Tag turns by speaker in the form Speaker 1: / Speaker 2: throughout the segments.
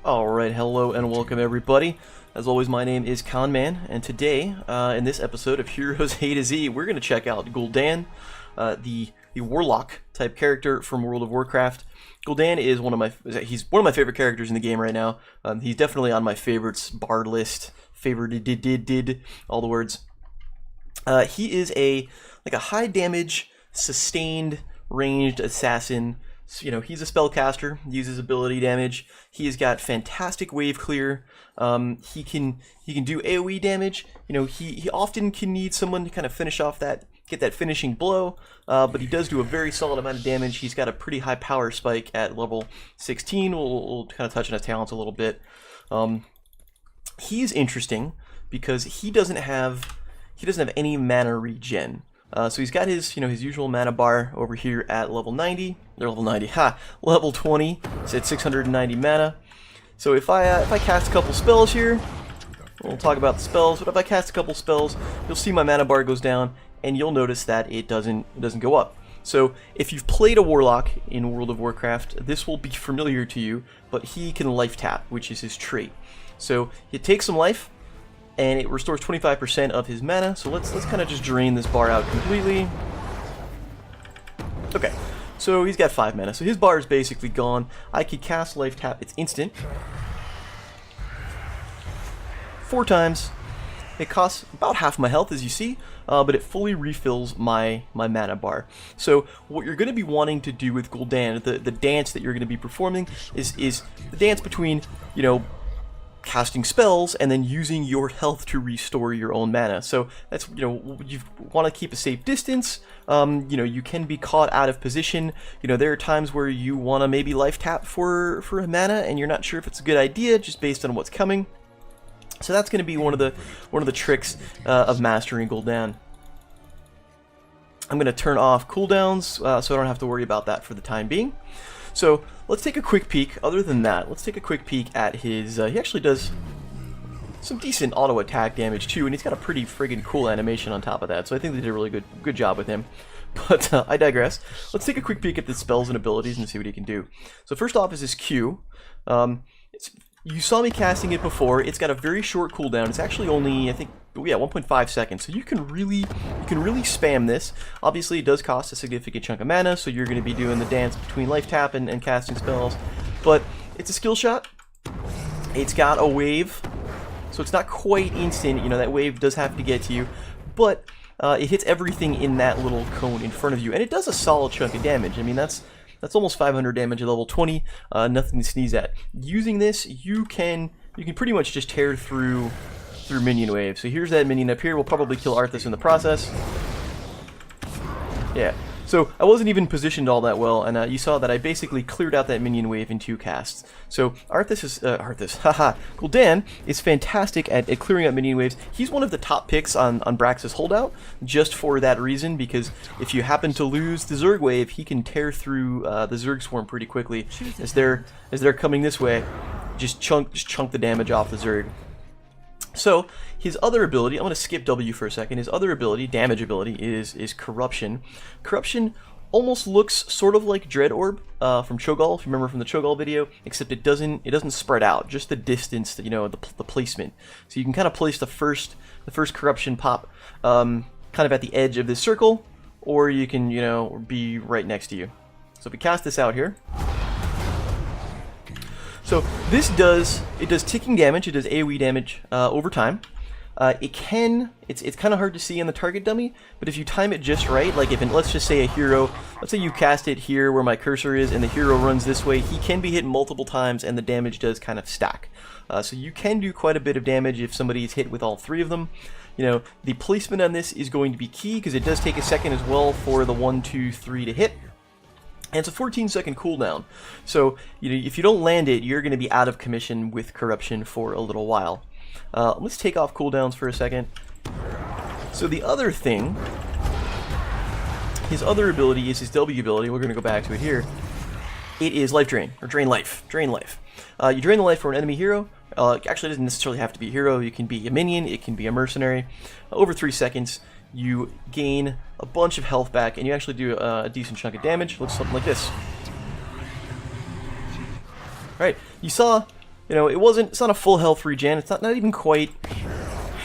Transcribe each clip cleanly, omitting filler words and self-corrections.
Speaker 1: Alright, hello and welcome everybody. As always, my name is Conman, and today, in this episode of Heroes A to Z, we're going to check out Gul'dan, the Warlock type character from World of Warcraft. Gul'dan is he's one of my favorite characters in the game right now. He's definitely on my favorites bard list, all the words. He is a high damage, sustained, ranged assassin. So, he's a spellcaster, uses ability damage. He has got fantastic wave clear. He can do AoE damage. He often can need someone to kind of finish off get that finishing blow. But he does do a very solid amount of damage. He's got a pretty high power spike at level 16. We'll kind of touch on his talents a little bit. He's interesting because he doesn't have any mana regen. So he's got his usual mana bar over here at level 90, or level 20. It's at 690 mana. So if I cast a couple spells here, we'll talk about the spells. But if I cast a couple spells, you'll see my mana bar goes down, and you'll notice that it doesn't go up. So if you've played a Warlock in World of Warcraft, this will be familiar to you. But he can life tap, which is his trait. So he takes some life, and it restores 25% of his mana. So let's kind of just drain this bar out completely. Okay, so he's got 5 mana, so his bar is basically gone. I could cast Life Tap, it's instant. 4 times. It costs about half my health, as you see, but it fully refills my mana bar. So what you're going to be wanting to do with Gul'dan, the dance that you're going to be performing, is the dance between, casting spells and then using your health to restore your own mana. So that's, you want to keep a safe distance. You can be caught out of position. There are times where you want to maybe life tap for a mana and you're not sure if it's a good idea just based on what's coming. So that's going to be one of the tricks of mastering Gul'dan. I'm going to turn off cooldowns so I don't have to worry about that for the time being. So let's take a quick peek. Other than that, let's take a quick peek at his. He actually does some decent auto attack damage too, and he's got a pretty friggin' cool animation on top of that. So I think they did a really good job with him. But I digress. Let's take a quick peek at the spells and abilities and see what he can do. So first off is his Q. You saw me casting it before. It's got a very short cooldown. It's actually only, I think, 1.5 seconds. So you can really spam this. Obviously, it does cost a significant chunk of mana, so you're going to be doing the dance between life tap and casting spells. But it's a skill shot. It's got a wave, so it's not quite instant. That wave does have to get to you, but it hits everything in that little cone in front of you, and it does a solid chunk of damage. I mean, that's almost 500 damage at level 20, nothing to sneeze at. Using this, you can pretty much just tear through minion wave. So here's that minion up here. We'll probably kill Arthas in the process. Yeah. So I wasn't even positioned all that well, and you saw that I basically cleared out that minion wave in 2 casts. So Gul'dan is fantastic at clearing out minion waves. He's one of the top picks on Brax's holdout, just for that reason, because if you happen to lose the Zerg wave, he can tear through the Zerg swarm pretty quickly. As they're coming this way, just chunk the damage off the Zerg. So his other ability, I'm going to skip W for a second. His other ability, damage ability, is Corruption. Corruption almost looks sort of like Dread Orb from Cho'Gall, if you remember from the Cho'Gall video, except it doesn't spread out, just the distance, the placement. So you can kind of place the first Corruption pop kind of at the edge of this circle, or you can be right next to you. So if we cast this out here. So this does ticking damage. It does AoE damage over time. It's kind of hard to see in the target dummy, but if you time it just right, like let's just say let's say you cast it here where my cursor is, and the hero runs this way, he can be hit multiple times, and the damage does kind of stack. So you can do quite a bit of damage if somebody is hit with all 3 of them. The placement on this is going to be key because it does take a second as well for the 1, 2, 3 to hit. And it's a 14-second cooldown, so if you don't land it, you're going to be out of commission with Corruption for a little while. Let's take off cooldowns for a second. So the other thing, his other ability is his W ability. We're going to go back to it here. It is Life Drain, or Drain Life. Drain Life. You drain the life for an enemy hero. Actually, it doesn't necessarily have to be a hero. You can be a minion. It can be a mercenary. Over 3 seconds. You gain a bunch of health back, and you actually do a decent chunk of damage. Looks something like this. Alright, you saw you know, it's not a full health regen. It's not even quite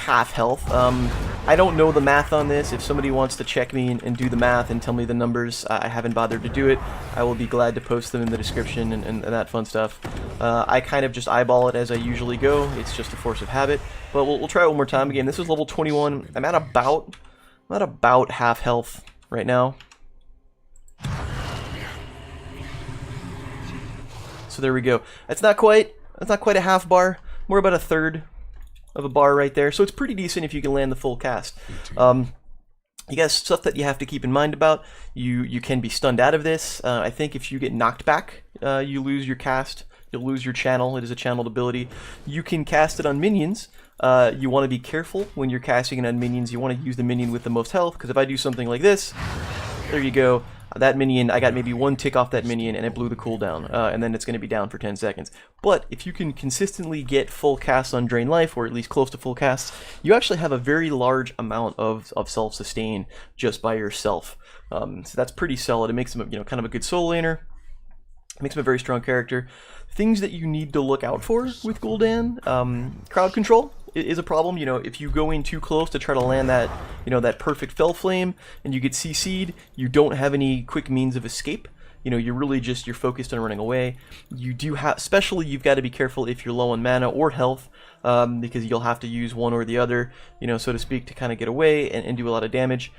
Speaker 1: half health. I don't know the math on this. If somebody wants to check me and do the math and tell me the numbers, I haven't bothered to do it. I will be glad to post them in the description and that fun stuff. I kind of just eyeball it as I usually go. It's just a force of habit. But we'll try it one more time. Again, this is level 21. I'm at about half health right now. So there we go. That's not quite a half bar. More about a third of a bar right there. So it's pretty decent if you can land the full cast. You guys, stuff that you have to keep in mind about, you can be stunned out of this. I think if you get knocked back, you lose your cast. You'll lose your channel. It is a channeled ability. You can cast it on minions. You want to be careful when you're casting it on minions. You want to use the minion with the most health, because if I do something like this, there you go. That minion, I got maybe one tick off that minion and it blew the cooldown, and then it's going to be down for 10 seconds. But if you can consistently get full cast on Drain Life, or at least close to full cast, you actually have a very large amount of self-sustain just by yourself. So that's pretty solid. It makes him, you know, kind of a good soul laner. It makes him a very strong character. Things that you need to look out for with Gul'dan, crowd control is a problem. You know, if you go in too close to try to land that, you know, that perfect Fel Flame and you get CC'd, you don't have any quick means of escape. You know, you're focused on running away. You do have, especially you've got to be careful if you're low on mana or health, because you'll have to use one or the other, you know, so to speak, to kind of get away and do a lot of damage.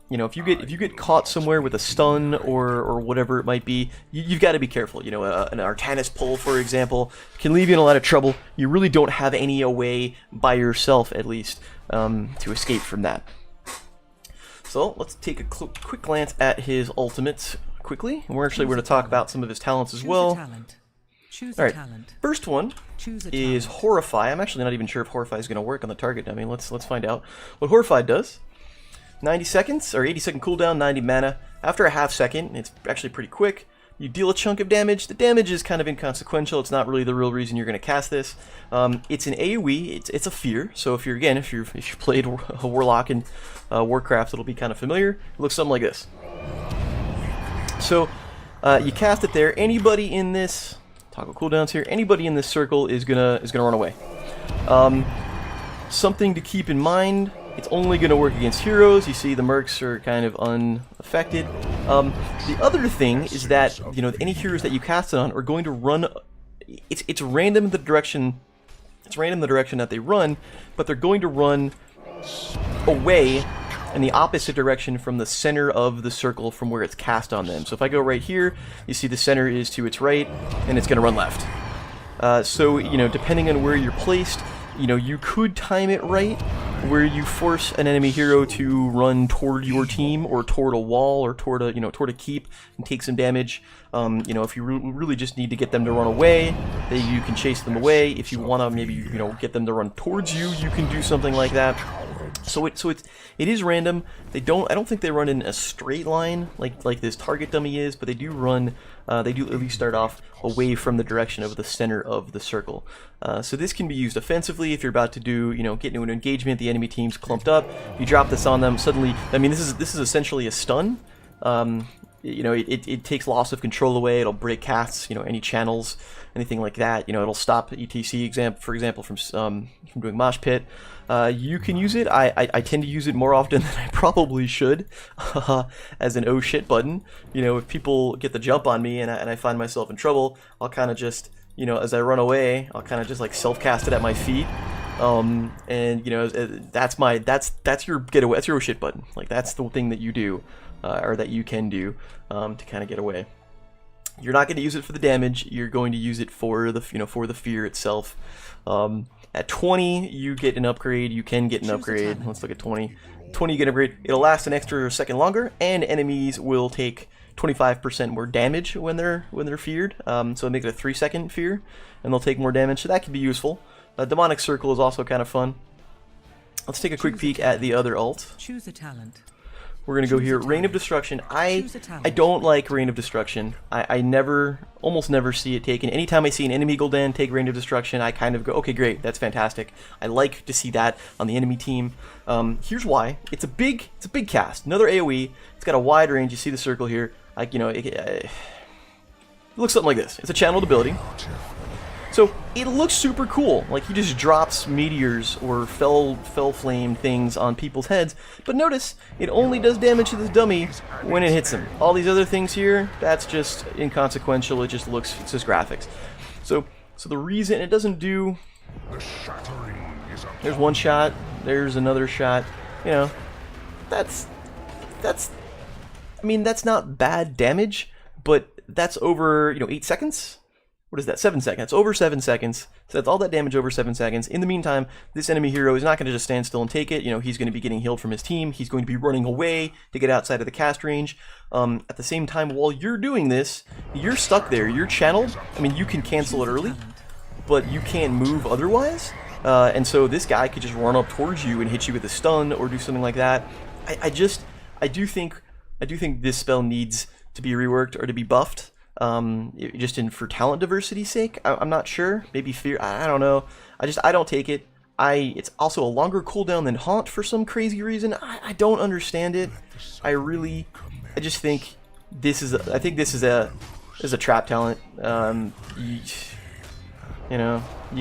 Speaker 1: You know, if you get caught somewhere with a stun or whatever it might be, you've got to be careful. You know, an Artanis pull, for example, can leave you in a lot of trouble. You really don't have any way by yourself, at least, to escape from that. So let's take a quick glance at his ultimates quickly. And we're going to talk about some of his talents as well. All right, first one is Horrify. I'm actually not even sure if Horrify is going to work on the target dummy. Let's find out what Horrify does. 90 seconds, or 80 second cooldown, 90 mana. After a half second, it's actually pretty quick, you deal a chunk of damage. The damage is kind of inconsequential. It's not really the real reason you're going to cast this. It's an AoE, it's a fear, so if you played a Warlock in Warcraft, it'll be kind of familiar. It looks something like this. So, you cast it there. Anybody in this, toggle cooldowns here, anybody in this circle is gonna run away. Something to keep in mind, it's only going to work against heroes. You see the mercs are kind of unaffected. The other thing is that, you know, any heroes that you cast it on are going to run. It's random in the direction. It's random the direction that they run, but they're going to run away in the opposite direction from the center of the circle from where it's cast on them. So if I go right here, you see the center is to its right, and it's going to run left. So, you know, depending on where you're placed, you know, you could time it right, where you force an enemy hero to run toward your team, or toward a wall, or toward a keep, and take some damage. You know, if you really just need to get them to run away, then you can chase them away. If you want to maybe, you know, get them to run towards you, you can do something like that. So it is random. I don't think they run in a straight line like this target dummy is, but they do run. They do at least start off away from the direction of the center of the circle. So this can be used offensively if you're about to do, you know, get into an engagement. The enemy team's clumped up. You drop this on them. Suddenly, I mean, this is essentially a stun. You know, it takes loss of control away. It'll break casts. You know, any channels, anything like that. You know, it'll stop ETC for example from doing mosh pit. You can use it. I tend to use it more often than I probably should, as an oh shit button. You know, if people get the jump on me and I find myself in trouble, I'll kind of just, you know, as I run away, I'll kind of just like self-cast it at my feet. And you know, that's your getaway. That's your oh shit button. Like, that's the thing that you do, or that you can do, to kind of get away. You're not going to use it for the damage. You're going to use it for the, you know, for the fear itself. At 20, you get an upgrade. You can get an upgrade. Let's look at 20. 20, you get an upgrade. It'll last an extra second longer, and enemies will take 25% more damage when they're feared. So make it a 3-second fear, and they'll take more damage. So that can be useful. Demonic Circle is also kind of fun. Let's take a quick peek at the other ult.
Speaker 2: Choose a talent.
Speaker 1: We're gonna go here. Rain of Destruction. I don't like Rain of Destruction. I almost never see it taken. Anytime I see an enemy Gul'dan take Rain of Destruction, I kind of go, okay, great, that's fantastic. I like to see that on the enemy team. Here's why. It's a big cast. Another AOE. It's got a wide range. You see the circle here. Like, you know, it looks something like this. It's a channeled ability. So it looks super cool. Like, he just drops meteors or Fel Flame things on people's heads. But notice, it only does damage to this dummy when it hits him. All these other things here, that's just inconsequential. It just looks, it's just graphics. So the reason it doesn't do... There's one shot, there's another shot. You know, that's... I mean, that's not bad damage, but that's over, 8 seconds? What is that? 7 seconds. It's over 7 seconds. So that's all that damage over 7 seconds. In the meantime, this enemy hero is not going to just stand still and take it. He's going to be getting healed from his team. He's going to be running away to get outside of the cast range. At the same time, while you're doing this, you're stuck there. You're channeled. I mean, you can cancel it early, but you can't move otherwise. And so this guy could just run up towards you and hit you with a stun or do something like that. I do think this spell needs to be reworked or to be buffed. Just for talent diversity's sake. I'm not sure. Maybe fear. I don't know. I don't take it. It's also a longer cooldown than Haunt for some crazy reason. I don't understand it. I just think this is. I think this is a trap talent. You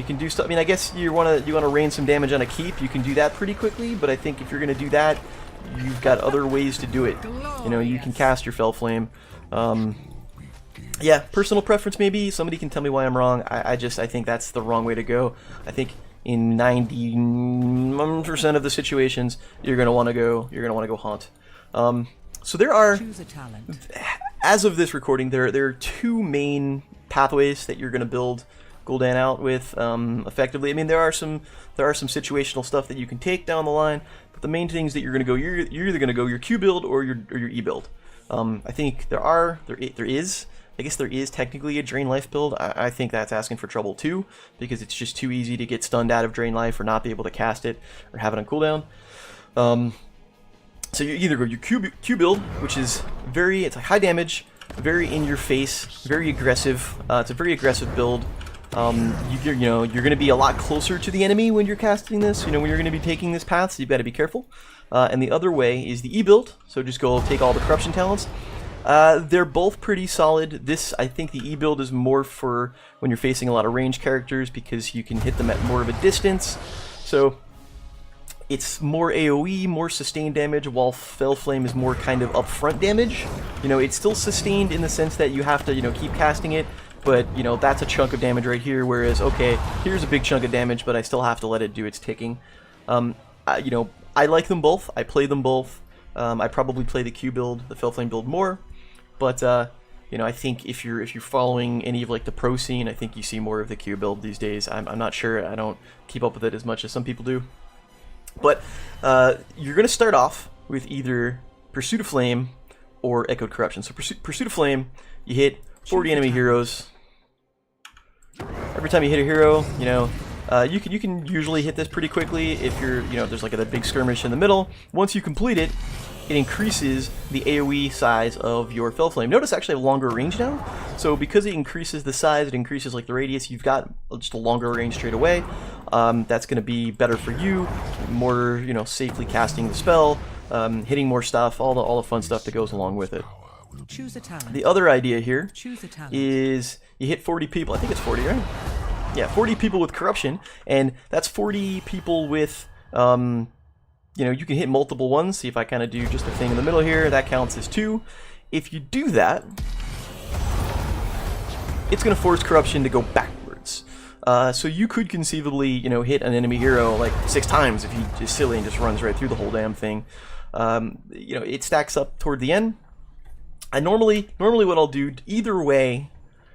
Speaker 1: can do stuff. I mean, I guess you wanna rain some damage on a keep. You can do that pretty quickly. But I think if you're gonna do that, you've got other ways to do it. You can cast your Fel Flame. Yeah, personal preference maybe. Somebody can tell me why I'm wrong. I think that's the wrong way to go. I think in 90% of the situations you're gonna want to go Haunt. So there are, as of this recording, there are 2 main pathways that you're gonna build Gul'dan out with effectively. I mean, there are some situational stuff that you can take down the line, but the main things that you're gonna go, you're either gonna go your Q build or your E build. I think there is. I guess there is technically a Drain Life build. I think that's asking for trouble too, because it's just too easy to get stunned out of Drain Life or not be able to cast it or have it on cooldown. So you either go your Q build, which is it's like high damage, very in your face, very aggressive. It's a very aggressive build. You're going to be a lot closer to the enemy when you're casting this. When you're going to be taking this path, so you've got to be careful. And the other way is the E build. So just go take all the corruption talents. They're both pretty solid. I think the E build is more for when you're facing a lot of range characters because you can hit them at more of a distance. So it's more AoE, more sustained damage, while Fel Flame is more kind of upfront damage. It's still sustained in the sense that you have to, keep casting it, but, that's a chunk of damage right here, whereas, okay, here's a big chunk of damage, but I still have to let it do its ticking. I like them both. I play them both. I probably play the Q build, the Fel Flame build more. But I think if you're following any of like the pro scene, I think you see more of the Q build these days. I'm not sure. I don't keep up with it as much as some people do. But you're gonna start off with either Pursuit of Flame or Echoed Corruption. So Pursuit of Flame, you hit 40 enemy heroes. Every time you hit a hero, you can usually hit this pretty quickly if you're there's like a big skirmish in the middle. Once you complete it, it increases the AoE size of your Fel Flame. Notice I actually have longer range now, so because it increases the size, it increases like the radius, you've got just a longer range straight away. That's going to be better for you, more safely casting the spell, hitting more stuff, all the fun stuff that goes along with it.
Speaker 2: Choose a talent.
Speaker 1: The other idea here
Speaker 2: is
Speaker 1: you hit 40 people. I think it's 40, right? Yeah, 40 people with corruption, and that's 40 people with you can hit multiple ones. See if I kind of do just a thing in the middle here. That counts as 2. If you do that, it's going to force corruption to go backwards. So you could conceivably, hit an enemy hero like 6 times if he just silly and just runs right through the whole damn thing. It stacks up toward the end. I normally what I'll do either way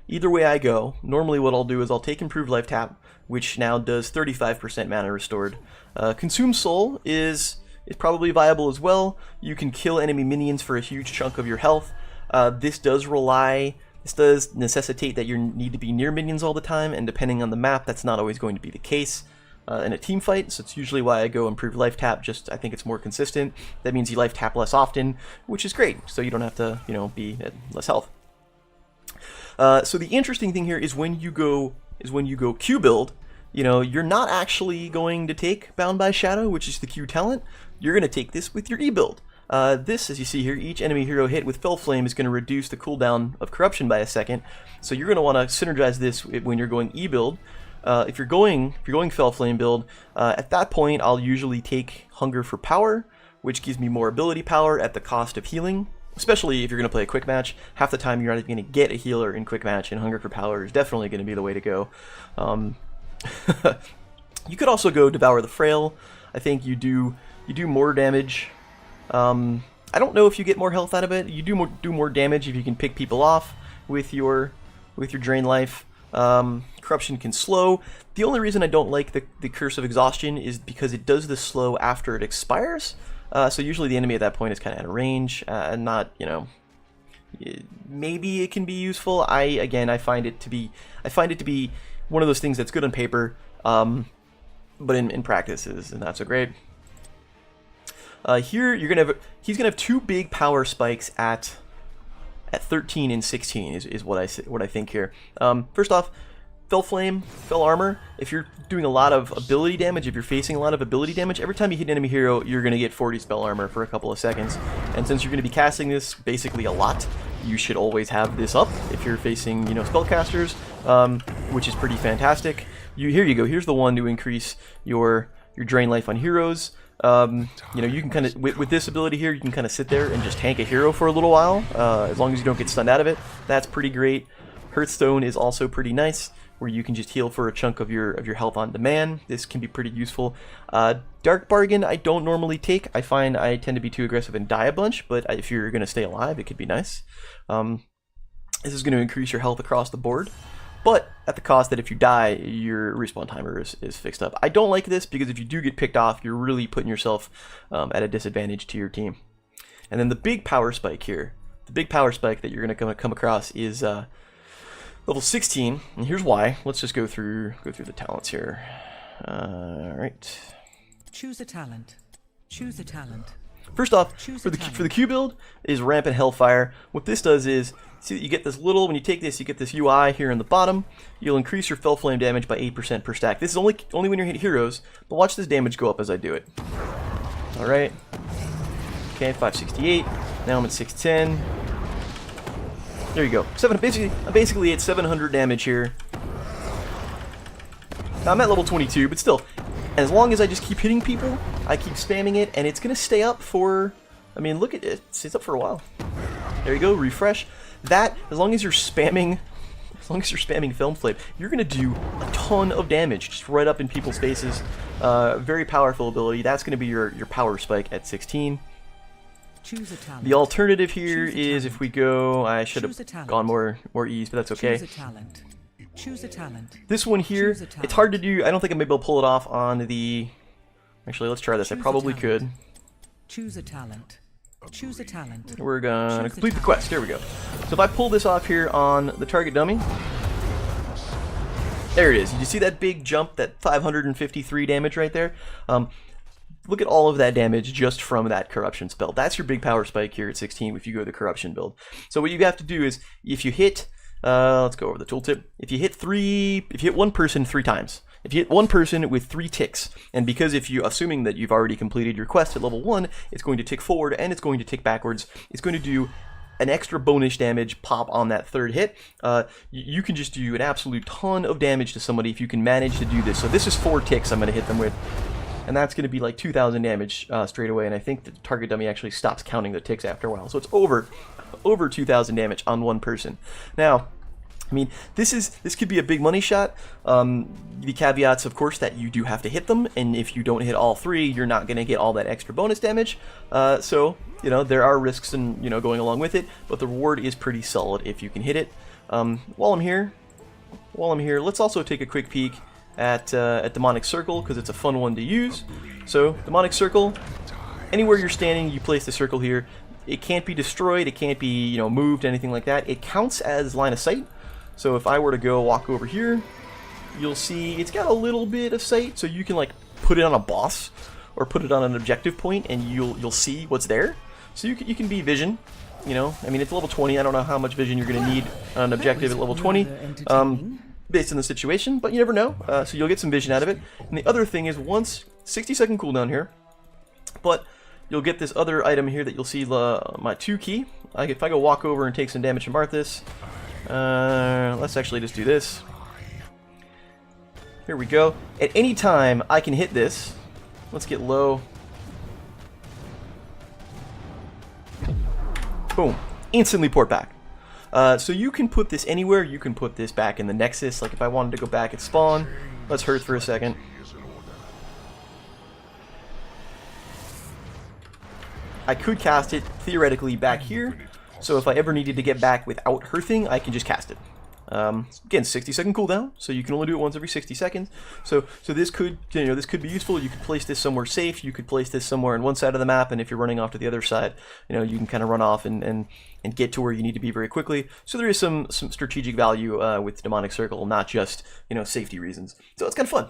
Speaker 1: I go, normally what I'll do is I'll take Improved Life Tap, which now does 35% mana restored. Consume Soul is probably viable as well. You can kill enemy minions for a huge chunk of your health. This does necessitate that you need to be near minions all the time, and depending on the map, that's not always going to be the case in a team fight, so it's usually why I go Improved Life Tap. I think it's more consistent. That means you life tap less often, which is great, so you don't have to, be at less health. So the interesting thing here is when you go Q build, you're not actually going to take Bound by Shadow, which is the Q talent. You're going to take this with your E build. This, as you see here, each enemy hero hit with Fel Flame is going to reduce the cooldown of corruption by a second. So you're going to want to synergize this when you're going E build. If you're going Fel Flame build, at that point I'll usually take Hunger for Power, which gives me more ability power at the cost of healing. Especially if you're going to play a quick match, half the time you're not even going to get a healer in quick match, and Hunger for Power is definitely going to be the way to go. You could also go Devour the Frail. I think you do more damage. I don't know if you get more health out of it. You do more damage if you can pick people off with your drain life. Corruption can slow. The only reason I don't like the Curse of Exhaustion is because it does the slow after it expires. So usually the enemy at that point is kind of out of range, and not, you know, maybe it can be useful. I find it to be one of those things that's good on paper, but in practice is not so great. Here he's gonna have two big power spikes at 13 and 16 is what I think here. First off, Fel Flame, Fel Armor, if you're doing a lot of ability damage, if you're facing a lot of ability damage, every time you hit an enemy hero, you're going to get 40 spell armor for a couple of seconds. And since you're going to be casting this basically a lot, you should always have this up if you're facing, you know, spellcasters, which is pretty fantastic. Here you go. Here's the one to increase your drain life on heroes. You know, you can kind of, with this ability here, you can kind of sit there and just tank a hero for a little while, as long as you don't get stunned out of it. That's pretty great. Hearthstone is also pretty nice, where you can just heal for a chunk of your health on demand. This can be pretty useful. Dark Bargain I don't normally take. I find I tend to be too aggressive and die a bunch, but if you're going to stay alive, it could be nice. This is going to increase your health across the board, but at the cost that if you die, your respawn timer is fixed up. I don't like this because if you do get picked off, you're really putting yourself at a disadvantage to your team. And then the big power spike here, the big power spike that you're going to come across is level 16, and here's why. Let's just go through the talents here. All right.
Speaker 2: Choose a talent. Choose a talent.
Speaker 1: First off, for the Q build is Rampant Hellfire. What this does is, see that you get this little, when you take this, you get this UI here in the bottom. You'll increase your Fel Flame damage by 8% per stack. This is only when you're hitting heroes, but watch this damage go up as I do it. All right. Okay, 568. Now I'm at 610. There you go. I'm basically at 700 damage here. Now I'm at level 22, but still, as long as I just keep hitting people, I keep spamming it, and it's gonna stay up for. I mean, look at it. It's up for a while. There you go. Refresh. That, as long as you're spamming Fel Flame, you're gonna do a ton of damage just right up in people's faces. Very powerful ability. That's gonna be your power spike at 16.
Speaker 2: Choose a talent.
Speaker 1: The alternative here is if we go, I should have gone more ease, but that's okay.
Speaker 2: Choose a talent. Choose a talent.
Speaker 1: This one here, it's hard to do. I don't think I'm able to pull it off on the. Actually, let's try this. I probably could.
Speaker 2: Choose a talent. Choose a talent.
Speaker 1: We're gonna complete the quest. Here we go. So if I pull this off here on the target dummy, there it is. You see that big jump, that 553 damage right there? Look at all of that damage just from that corruption spell. That's your big power spike here at 16 if you go the corruption build. So what you have to do is, if you hit, let's go over the tooltip. If you hit one person 3 times, if you hit one person with 3 ticks, and because assuming that you've already completed your quest at level 1, it's going to tick forward and it's going to tick backwards. It's going to do an extra bonus damage pop on that 3rd hit. You can just do an absolute ton of damage to somebody if you can manage to do this. So this is 4 ticks I'm going to hit them with. And that's going to be like 2,000 damage straight away, and I think the target dummy actually stops counting the ticks after a while. So it's over 2,000 damage on one person. Now, I mean, this could be a big money shot. The caveats, of course, that you do have to hit them, and if you don't hit all 3, you're not going to get all that extra bonus damage. So, you know, there are risks in, you know, going along with it, but the reward is pretty solid if you can hit it. While I'm here, let's also take a quick peek at Demonic Circle, because it's a fun one to use. So, Demonic Circle, anywhere you're standing, you place the circle here. It can't be destroyed, it can't be, you know, moved, anything like that. It counts as line of sight. So if I were to walk over here, you'll see it's got a little bit of sight, so you can like put it on a boss or put it on an objective point, and you'll see what's there. So you can be vision. You know, I mean, it's level 20. I don't know how much vision you're going to need on an objective at level 20. Based on the situation, but you never know, so you'll get some vision out of it. And the other thing is, once 60-second cooldown here, but you'll get this other item here that you'll see my 2 key. If I go walk over and take some damage from Arthas, let's actually just do this. Here we go. At any time, I can hit this. Let's get low. Boom. Instantly port back. So you can put this anywhere. You can put this back in the Nexus. Like if I wanted to go back at spawn, let's Hearth for a second. I could cast it theoretically back here. So if I ever needed to get back without Hearthing, I can just cast it. Again, 60-second cooldown, so you can only do it once every 60 seconds. So this could, this could be useful. You could place this somewhere safe. You could place this somewhere on one side of the map, and if you're running off to the other side, you can kind of run off and get to where you need to be very quickly. So there is some strategic value with Demonic Circle, not just safety reasons. So it's kind of fun.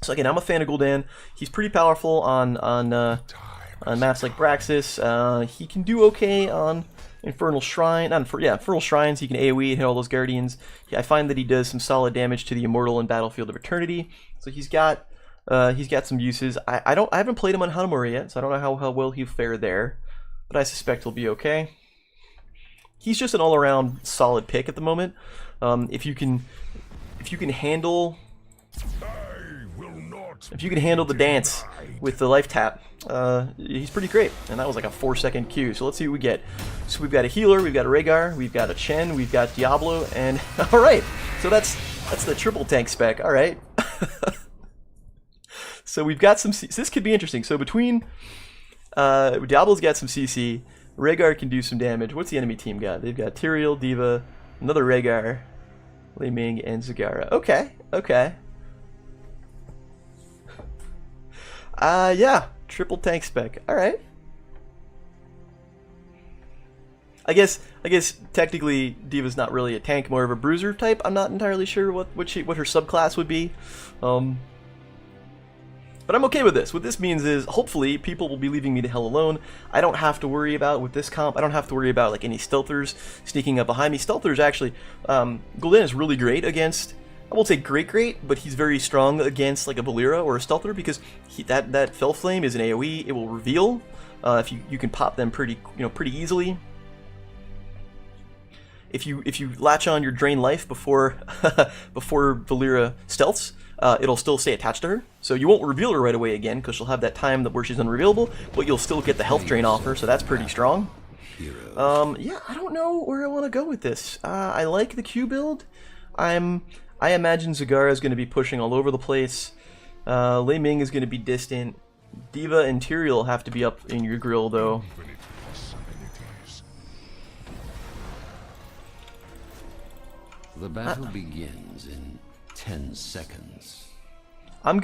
Speaker 1: So again, I'm a fan of Gul'dan. He's pretty powerful on maps like Braxis. He can do okay on Infernal Shrine, Infernal Shrines. He can AoE and hit all those Guardians. I find that he does some solid damage to the Immortal in Battlefield of Eternity. So he's got some uses. I haven't played him on Hanamura yet, so I don't know how well he'll fare there, but I suspect he'll be okay. He's just an all-around solid pick at the moment. If you can handle the dance with the life tap, he's pretty great. And that was like a 4-second Q. So let's see what we get. So we've got a healer, we've got a Rhaegar, we've got a Chen, we've got Diablo, and alright. So that's the triple tank spec. Alright. So we've got some so this could be interesting. So between Diablo's got some CC, Rhaegar can do some damage. What's the enemy team got? They've got Tyrael, d.va, another Rhaegar, Lei Ming, and Zagara. Okay. Yeah, triple tank spec. All right. I guess technically d.va's not really a tank, more of a bruiser type. I'm not entirely sure what her subclass would be. But I'm okay with this. What this means is, hopefully, people will be leaving me the hell alone. I don't have to worry about, with this comp, I don't have to worry about like any stealthers sneaking up behind me. Stealthers actually, Gul'dan is really great against, I won't say great, but he's very strong against like a Valera or a stealther, because that Fel Flame is an AoE. It will reveal. If you can pop them pretty easily. If you latch on your drain life before Valera stealths, it'll still stay attached to her, so you won't reveal her right away again, because she'll have that time where she's unrevealable, but you'll still get the health drain off her, so that's pretty strong. Yeah, I don't know where I want to go with this. I like the Q build. I imagine Zagara is going to be pushing all over the place. Lei Ming is going to be distant. d.va and Tyrael have to be up in your grill, though.
Speaker 3: The battle begins in 10 seconds.
Speaker 1: Here's what I'm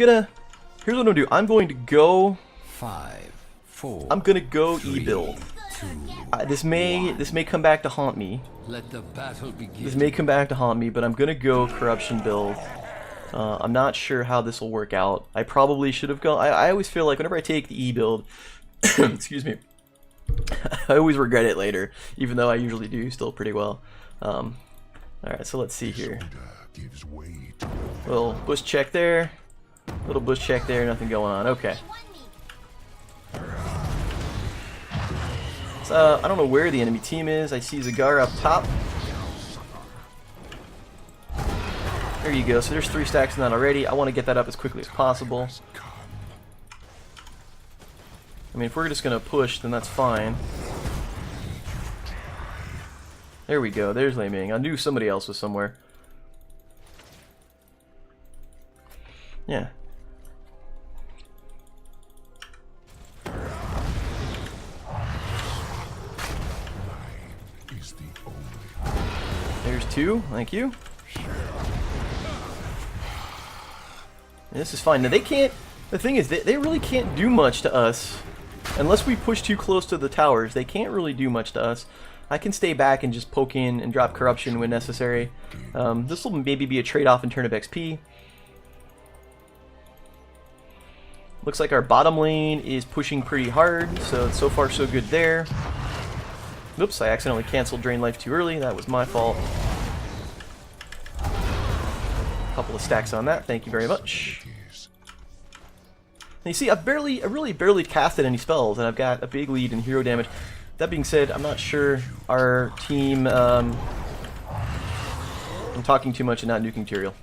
Speaker 1: gonna do. I'm going to go
Speaker 3: 5, 4.
Speaker 1: I'm gonna go
Speaker 3: 3,
Speaker 1: E-build.
Speaker 3: 2,
Speaker 1: This may come back to haunt me.
Speaker 3: Let the battle begin.
Speaker 1: This may come back to haunt me, but I'm gonna go corruption build. I'm not sure how this will work out. I probably should have gone. I always feel like whenever I take the E build, excuse me, I always regret it later, even though I usually do still pretty well. Alright, so let's see here. Little bush check there. Little bush check there, nothing going on. Okay. So, I don't know where the enemy team is. I see Zagara up top. There you go. So there's 3 stacks in that already. I want to get that up as quickly as possible. I mean, if we're just going to push, then that's fine. There we go. There's Lei Ming. I knew somebody else was somewhere. Yeah. There's 2. Thank you. This is fine. Now they can't. The thing is, they really can't do much to us unless we push too close to the towers. They can't really do much to us. I can stay back and just poke in and drop corruption when necessary. This will maybe be a trade-off in turn of XP. Looks like our bottom lane is pushing pretty hard, so far so good there. Oops, I accidentally canceled Drain Life too early. That was my fault. Couple of stacks on that, thank you very much. And you see, I really barely casted any spells, and I've got a big lead in hero damage. That being said, I'm not sure our team... I'm talking too much and not nuking material.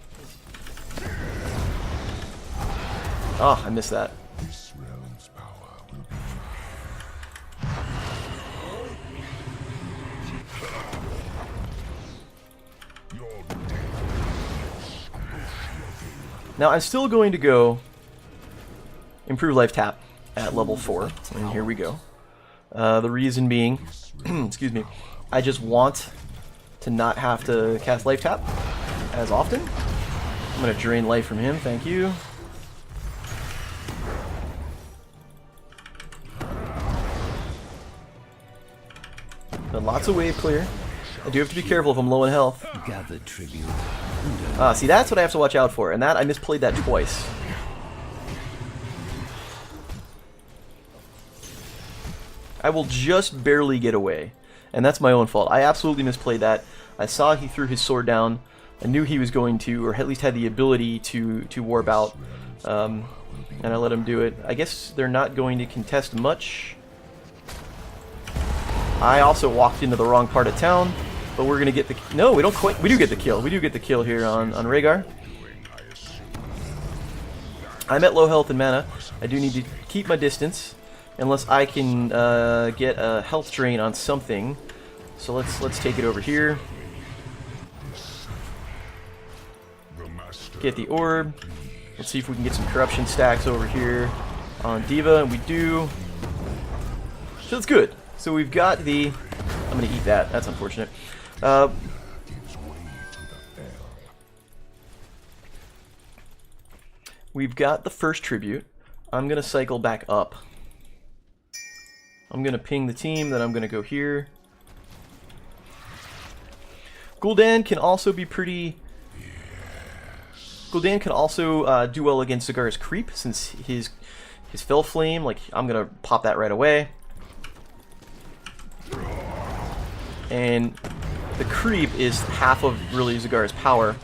Speaker 1: Oh, I missed that.
Speaker 4: This realm's power will be
Speaker 1: Now, I'm still going to go improve life tap at level 4, and here we go. The reason being, excuse me, I just want to not have to cast life tap as often. I'm going to drain life from him, thank you. But lots of wave clear. I do have to be careful if I'm low in health.
Speaker 3: Gather tribute.
Speaker 1: See, that's what I have to watch out for, and that I misplayed that twice. I will just barely get away, and that's my own fault. I absolutely misplayed that. I saw he threw his sword down. I knew he was going to, or at least had the ability to warp out, and I let him do it. I guess they're not going to contest much. I also walked into the wrong part of town, but we're gonna get the... No, we don't quite... We do get the kill. We do get the kill here on Rhaegar. I'm at low health and mana. I do need to keep my distance, unless I can get a health drain on something. So let's take it over here. Get the orb. Let's see if we can get some corruption stacks over here on d.va, and we do. So it's good. So we've got the... I'm gonna eat that. That's unfortunate. We've got the first tribute. I'm gonna cycle back up. I'm gonna ping the team, then I'm gonna go here. Gul'dan can also be pretty... Gul'dan can also do well against Zagar's creep, since his Fel Flame, like, I'm gonna pop that right away. And the creep is half of really Zagar's power.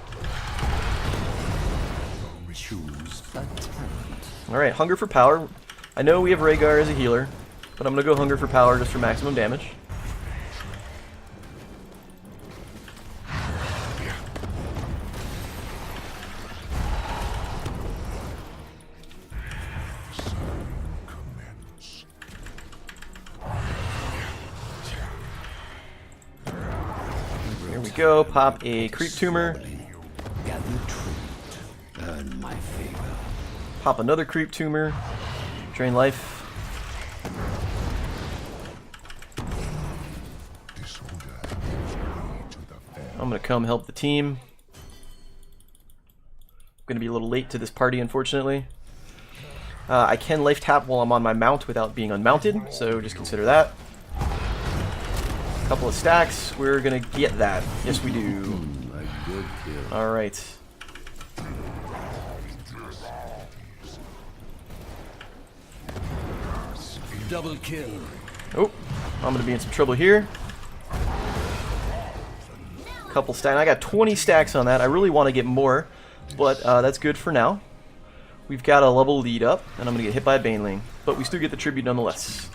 Speaker 1: Alright, hunger for power. I know we have Rhaegar as a healer, but I'm gonna go hunger for power just for maximum damage. Here we go, pop a creep tumor. Pop another creep tumor. Drain life. I'm gonna come help the team. I'm gonna be a little late to this party, unfortunately. I can life tap while I'm on my mount without being unmounted, so just consider that. Couple of stacks, we're gonna get that. Yes, we do. Alright.
Speaker 3: Double kill.
Speaker 1: Oh, I'm gonna be in some trouble here. Couple stacks. I got 20 stacks on that. I really want to get more, but that's good for now. We've got a level lead up, and I'm gonna get hit by a Baneling, but we still get the tribute nonetheless.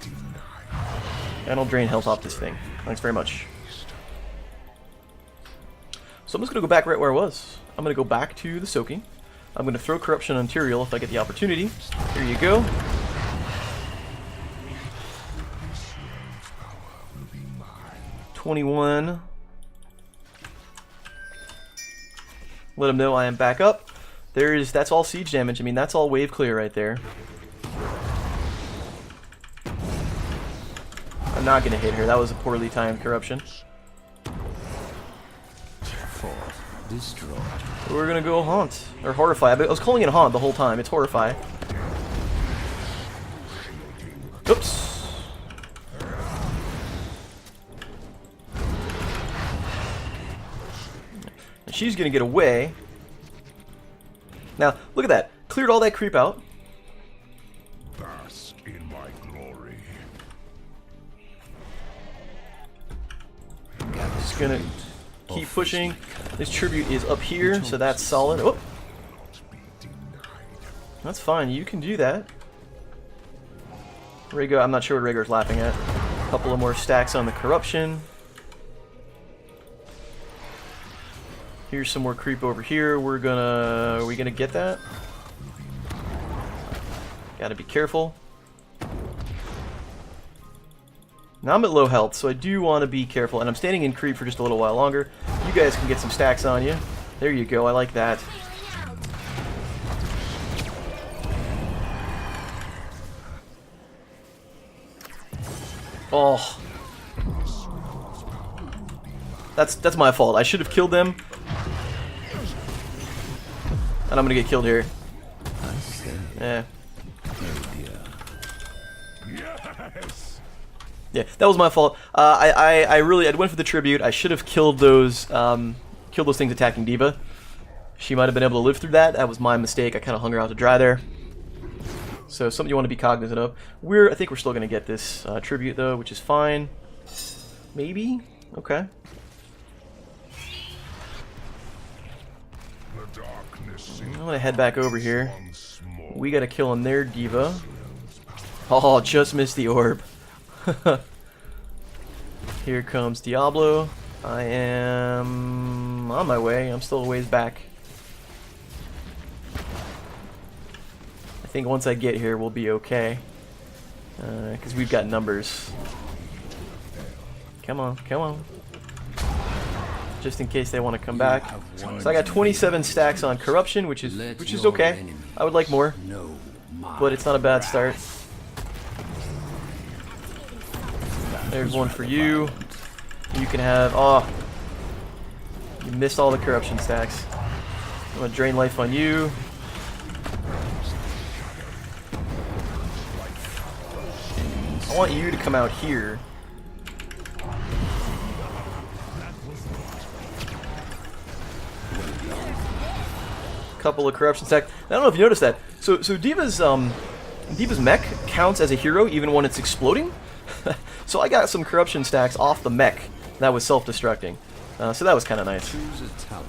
Speaker 1: And I'll drain health off this thing. Thanks very much. So I'm just gonna go back right where I was. I'm gonna go back to the soaking. I'm gonna throw corruption on Tyrael if I get the opportunity. Here you go. $21. Let him know I am back up. That's all siege damage. I mean, that's all wave clear right there. I'm not gonna hit her. That was a poorly timed corruption. We're gonna go haunt or horrify. I was calling it haunt the whole time. It's horrify. Oops. She's gonna get away. Now, look at that. Cleared all that creep out.
Speaker 4: bask in my glory.
Speaker 1: Just gonna keep pushing. This tribute is up here, so that's solid. Oh, that's fine. You can do that. Rhaegar, I'm not sure what Rhaegar's laughing at. A couple of more stacks on the corruption. Here's some more creep over here. Are we gonna get that? Gotta be careful. Now I'm at low health, so I do want to be careful, and I'm standing in creep for just a little while longer. You guys can get some stacks on you. There you go, I like that. Oh. That's my fault. I should have killed them. And I'm gonna get killed here. Yeah. Yeah, that was my fault. I went for the tribute. I should have killed those things attacking d.va. She might have been able to live through that. That was my mistake. I kind of hung her out to dry there. So something you want to be cognizant of. I think we're still gonna get this tribute though, which is fine. Maybe. Okay. I'm gonna head back over here. We got a kill on their d.va. Oh, just missed the orb. Here comes Diablo. I am on my way. I'm still a ways back. I think once I get here, we'll be okay. Because we've got numbers. Come on, come on. Just in case they want to come back. So I got 27 stacks on corruption, which is okay. I would like more, but it's not a bad start. There's one for you. You can have... Oh! You missed all the corruption stacks. I'm gonna drain life on you. I want you to come out here. Couple of corruption stacks. I don't know if you noticed that. So d.va's mech counts as a hero even when it's exploding. So I got some corruption stacks off the mech that was self-destructing. So that was kind of nice.
Speaker 3: Choose a talent.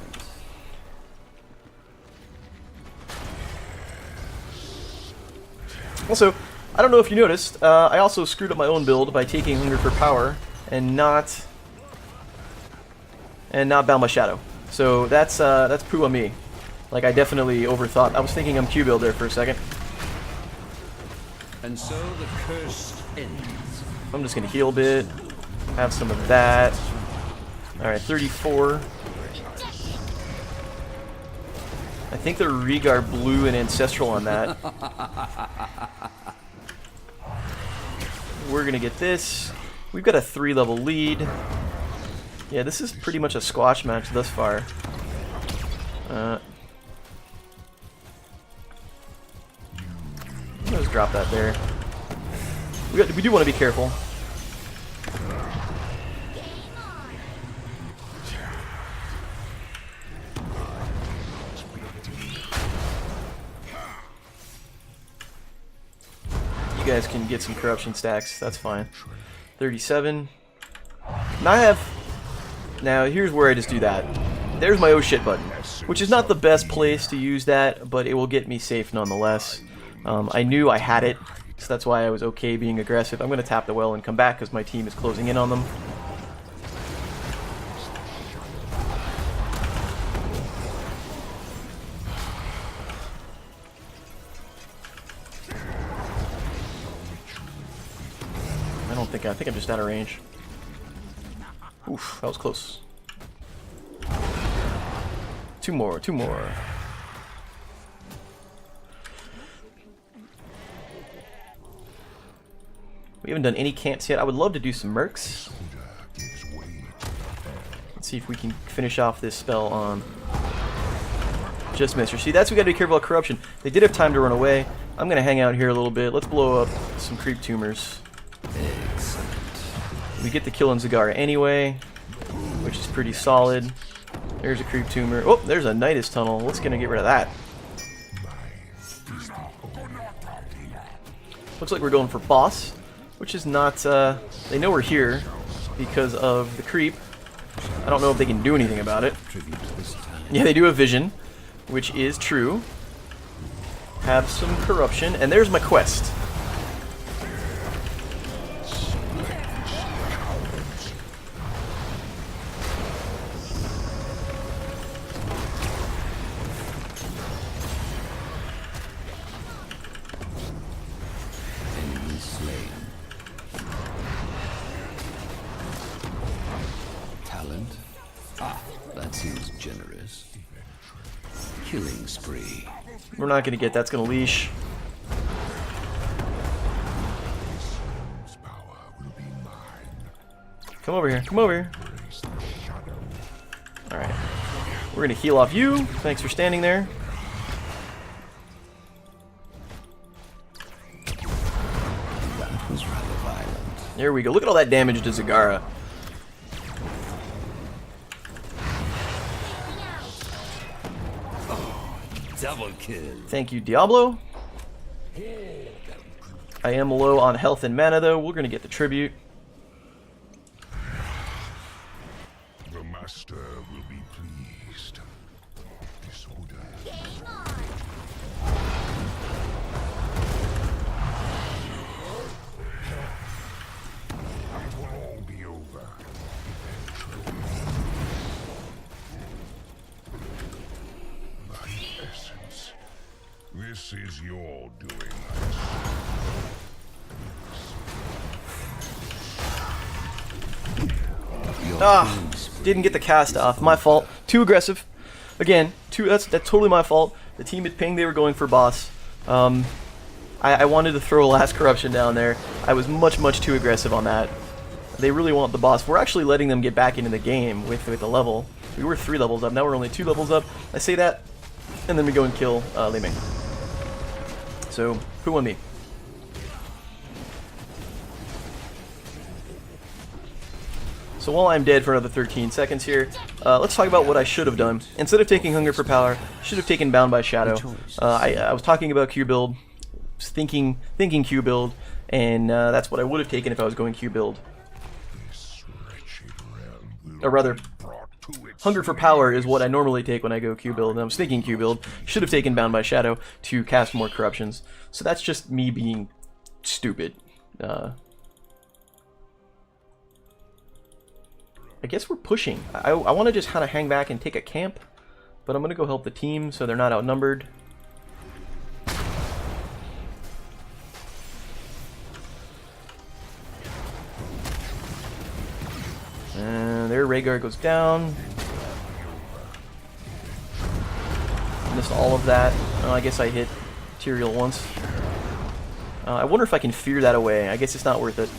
Speaker 1: Also, I don't know if you noticed, I also screwed up my own build by taking Hunger for Power and not bound by Shadow. So that's poo on me. Like, I definitely overthought. I was thinking I'm Q build there for a second.
Speaker 3: And so the curse ends.
Speaker 1: I'm just gonna heal a bit. Have some of that. Alright, 34. I think the Rhaegar blew an Ancestral on that. We're gonna get this. We've got a 3-level lead. Yeah, this is pretty much a squash match thus far. Let's drop that there. We do want to be careful. You guys can get some corruption stacks. That's fine. 37. Now here's where I just do that. There's my oh shit button, which is not the best place to use that, but it will get me safe nonetheless. I knew I had it, so that's why I was okay being aggressive. I'm going to tap the well and come back because my team is closing in on them. I think I'm just out of range. Oof, that was close. Two more. We haven't done any camps yet. I would love to do some mercs. Let's see if we can finish off this spell on just Mister. See, that's what we gotta be careful about corruption. They did have time to run away. I'm gonna hang out here a little bit. Let's blow up some creep tumors. We get the kill on Zagara anyway, which is pretty solid. There's a creep tumor. Oh, there's a Nidus tunnel. Let's gonna get rid of that. Looks like we're going for boss, which is not. They know we're here because of the creep. I don't know if they can do anything about it. Yeah, they do have vision, which is true. Have some corruption, and there's my quest.
Speaker 3: generous. Killing spree.
Speaker 1: We're not gonna get that's gonna leash.
Speaker 4: Its power will be mine.
Speaker 1: Come over here. Come over here.
Speaker 4: Embrace the shadow.
Speaker 1: All right. We're gonna heal off you. Thanks for standing there.
Speaker 3: That was rather violent.
Speaker 1: There we go. Look at all that damage to Zagara.
Speaker 3: Double kill.
Speaker 1: Thank you, Diablo. I am low on health and mana, though. We're gonna get the tribute.
Speaker 4: The master will be pleased. Disorder. It will all be over. My essence. This is your doing.
Speaker 1: Ah, didn't get the cast off. My fault. Too aggressive. Again, that's totally my fault. The team had pinged they were going for boss. I wanted to throw a last corruption down there. I was much too aggressive on that. They really want the boss. We're actually letting them get back into the game with the level. We were 3 levels up. Now we're only 2 levels up. I say that, and then we go and kill Lei Ming. So, who won me? So while I'm dead for another 13 seconds here, let's talk about what I should have done. Instead of taking Hunger for Power, should have taken Bound by Shadow. I was talking about Q build, thinking Q build, and that's what I would have taken if I was going Q build.
Speaker 4: This wretched realm will
Speaker 1: Or rather,
Speaker 4: be brought to its
Speaker 1: Hunger for Power is what I normally take when I go Q build, and I was thinking Q build. Should have taken Bound by Shadow to cast more corruptions. So that's just me being stupid. I guess we're pushing. I want to just kind of hang back and take a camp, but I'm going to go help the team so they're not outnumbered. And there, Rhaegar goes down. Missed all of that. I guess I hit Tyrael once. I wonder if I can fear that away. I guess it's not worth it.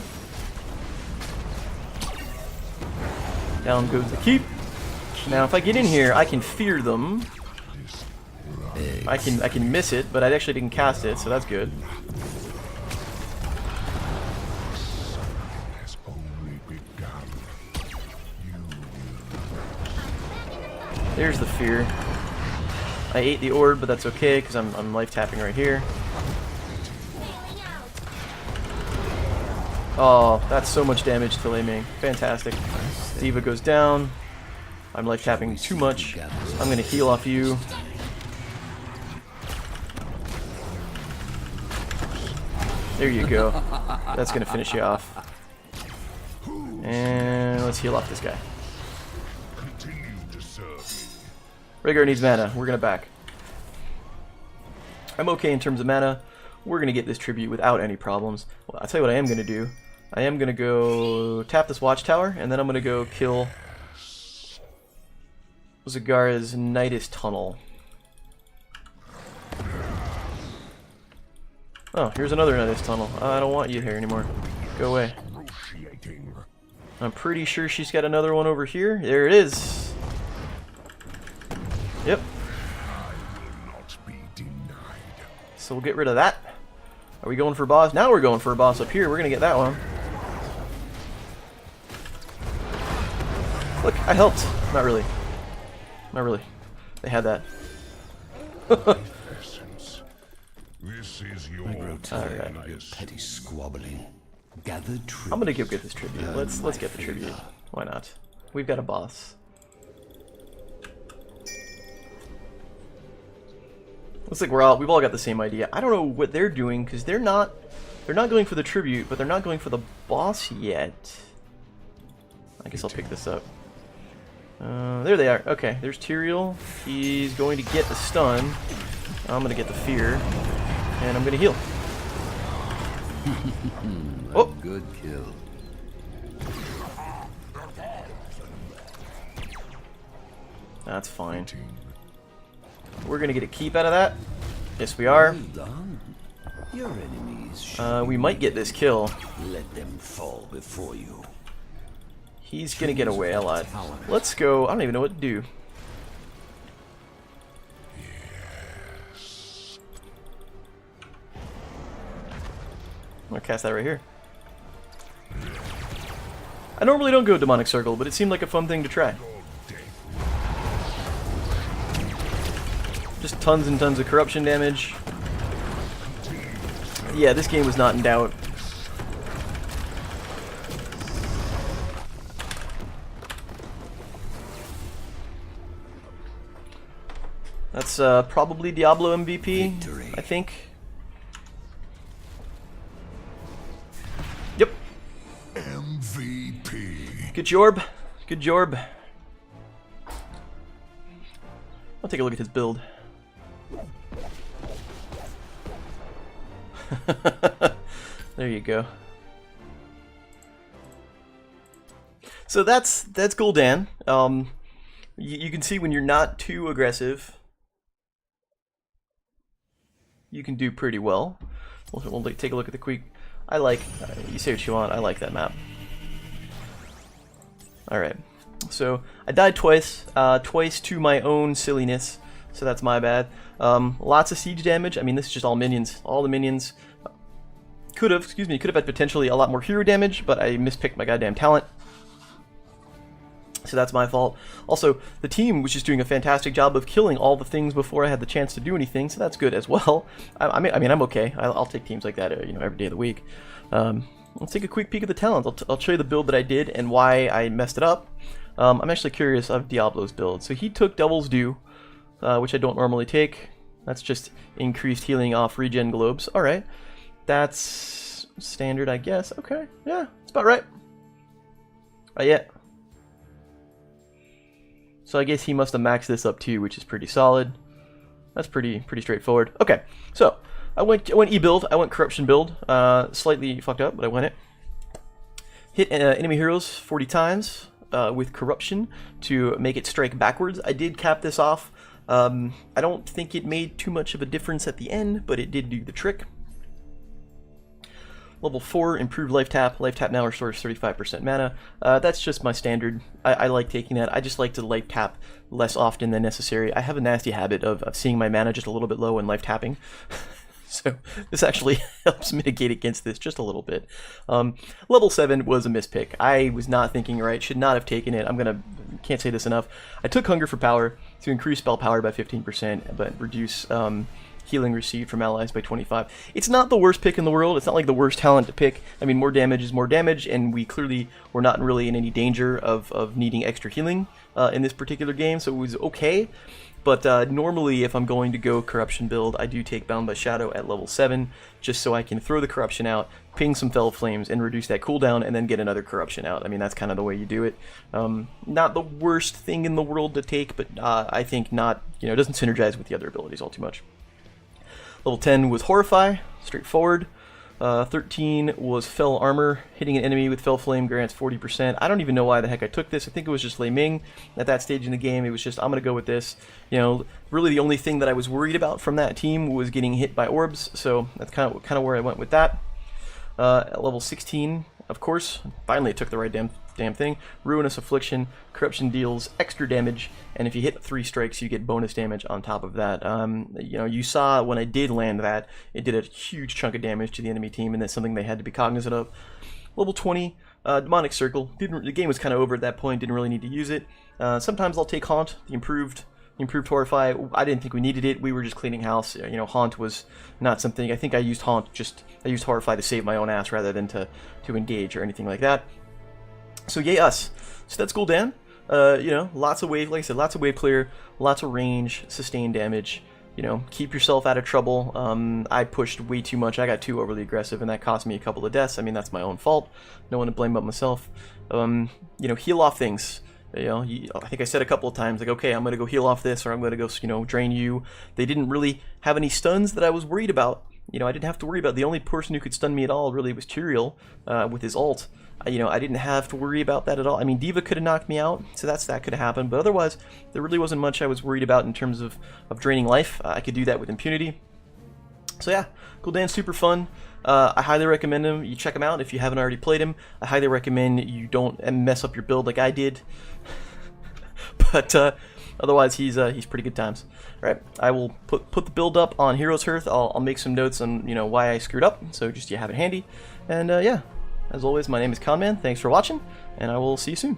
Speaker 1: Down goes the keep. Now if I get in here, I can fear them. I can miss it, but I actually didn't cast it, so that's good.
Speaker 4: has only begun.
Speaker 1: There's the fear. I ate the orb, but that's okay because I'm life tapping right here. Oh, that's so much damage to Lei Ming. Fantastic. D.va goes down. I'm life tapping too much. I'm gonna heal off you. There you go. That's gonna finish you off. And let's heal off this guy.
Speaker 4: Continue to serve
Speaker 1: Rhaegar needs mana. We're gonna back. I'm okay in terms of mana. We're gonna get this tribute without any problems. Well, I'll tell you what I am gonna do. I am gonna go tap this watchtower, and then I'm gonna go kill Zagara's Nidus Tunnel. Oh, here's another Nidus Tunnel. I don't want you here anymore. Go away.
Speaker 4: Negotiating.
Speaker 1: I'm pretty sure she's got another one over here. There it is. Yep.
Speaker 4: I will not be denied.
Speaker 1: So we'll get rid of that. Are we going for a boss? Now we're going for a boss up here. We're gonna get that one. Look, I helped. Not really. Not really. They had that.
Speaker 4: Essence. This is your
Speaker 1: Alright.
Speaker 3: Your petty squabbling. Gather troops.
Speaker 1: I'm gonna go get this tribute. Let's get the tribute. Why not? We've got a boss. Looks like we've all got the same idea. I don't know what they're doing because they're not going for the tribute, but they're not going for the boss yet. I guess I'll pick this up. There they are. Okay, there's Tyrael. He's going to get the stun. I'm gonna get the fear, and I'm gonna heal. Oh,
Speaker 3: Good kill.
Speaker 1: That's fine. We're gonna get a keep out of that. Yes, we are.
Speaker 3: Done. Your enemies should
Speaker 1: We might get this kill.
Speaker 3: let them fall before you.
Speaker 1: He's gonna get away a lot. Let's go. I don't even know what to do. I'm gonna cast that right here. I normally don't go Demonic Circle, but it seemed like a fun thing to try. Just tons and tons of corruption damage. Yeah, this game was not in doubt. That's probably Diablo MVP,
Speaker 3: Victory.
Speaker 1: I think. Yep.
Speaker 4: MVP.
Speaker 1: Good Jorb. Good Jorb. I'll take a look at his build. There you go. So that's Gul'dan. You can see when you're not too aggressive, you can do pretty well. We'll take a look at the quick. I like. You say what you want. I like that map. All right. So I died twice. Twice to my own silliness. So that's my bad. Lots of siege damage. I mean, this is just all minions. All the minions could have had potentially a lot more hero damage, but I mispicked my goddamn talent. So that's my fault. Also, the team was just doing a fantastic job of killing all the things before I had the chance to do anything, so that's good as well. I mean, I'm okay. I'll take teams like that, every day of the week. Let's take a quick peek at the talents. I'll show you the build that I did and why I messed it up. I'm actually curious of Diablo's build. So he took Devil's Due, which I don't normally take. That's just increased healing off regen globes. All right, that's standard, I guess. Okay, yeah, it's about right. Yeah. So I guess he must have maxed this up too, which is pretty solid. That's pretty straightforward. Okay, so I went E-build. I went Corruption build. Slightly fucked up, but I went it. Hit enemy heroes 40 times with Corruption to make it strike backwards. I did cap this off. I don't think it made too much of a difference at the end, but it did do the trick. Level 4, improved life tap. Life tap now restores 35% mana. That's just my standard. I like taking that. I just like to life tap less often than necessary. I have a nasty habit of seeing my mana just a little bit low and life tapping. So this actually helps mitigate against this just a little bit. Level 7 was a mispick. I was not thinking right, should not have taken it. Can't say this enough. I took Hunger for Power to increase spell power by 15%, but reduce healing received from allies by 25. It's not the worst pick in the world. It's not like the worst talent to pick. I mean, more damage is more damage, and we clearly were not really in any danger of needing extra healing in this particular game, so it was okay. But normally, if I'm going to go Corruption build, I do take Bound by Shadow at level 7, just so I can throw the Corruption out, ping some Fel Flames, and reduce that cooldown, and then get another Corruption out. I mean, that's kind of the way you do it. Not the worst thing in the world to take, but I think not, it doesn't synergize with the other abilities all too much. Level 10 was Horrify, straightforward. 13 was Fel Armor. Hitting an enemy with Fel Flame grants 40%. I don't even know why the heck I took this. I think it was just Lei Ming. At that stage in the game, it was just, I'm going to go with this. Really the only thing that I was worried about from that team was getting hit by orbs, so that's kind of where I went with that. At level 16, of course, finally it took the right damn thing. Ruinous Affliction. Corruption deals extra damage, and if you hit 3 strikes, you get bonus damage on top of that. You saw when I did land that, it did a huge chunk of damage to the enemy team, and that's something they had to be cognizant of. Level 20, Demonic Circle. The game was kind of over at that point, didn't really need to use it. Sometimes I'll take Haunt, the improved Horrify. I didn't think we needed it. We were just cleaning house. Haunt was not something. I think I used Haunt I used Horrify to save my own ass rather than to engage or anything like that. So yay us. So that's Gul'dan. Lots of wave, like I said, lots of wave clear, lots of range, sustained damage. Keep yourself out of trouble. I pushed way too much. I got too overly aggressive, and that cost me a couple of deaths. I mean, that's my own fault. No one to blame but myself. Heal off things. I think I said a couple of times, like, okay, I'm going to go heal off this, or I'm going to go, drain you. They didn't really have any stuns that I was worried about. I didn't have to worry about. The only person who could stun me at all really was Tyrael with his ult. you know, I didn't have to worry about that at all. I mean, d.va could have knocked me out, so that could have happened, but otherwise, there really wasn't much I was worried about in terms of draining life. I could do that with impunity. So yeah, Gul'dan's super fun. I highly recommend him. You check him out if you haven't already played him. I highly recommend you don't mess up your build like I did. But otherwise, he's pretty good times. All right, I will put the build up on Heroes Hearth. I'll make some notes on, you know, why I screwed up, so just you have it handy. And yeah, as always, my name is Conman. Thanks for watching, and I will see you soon.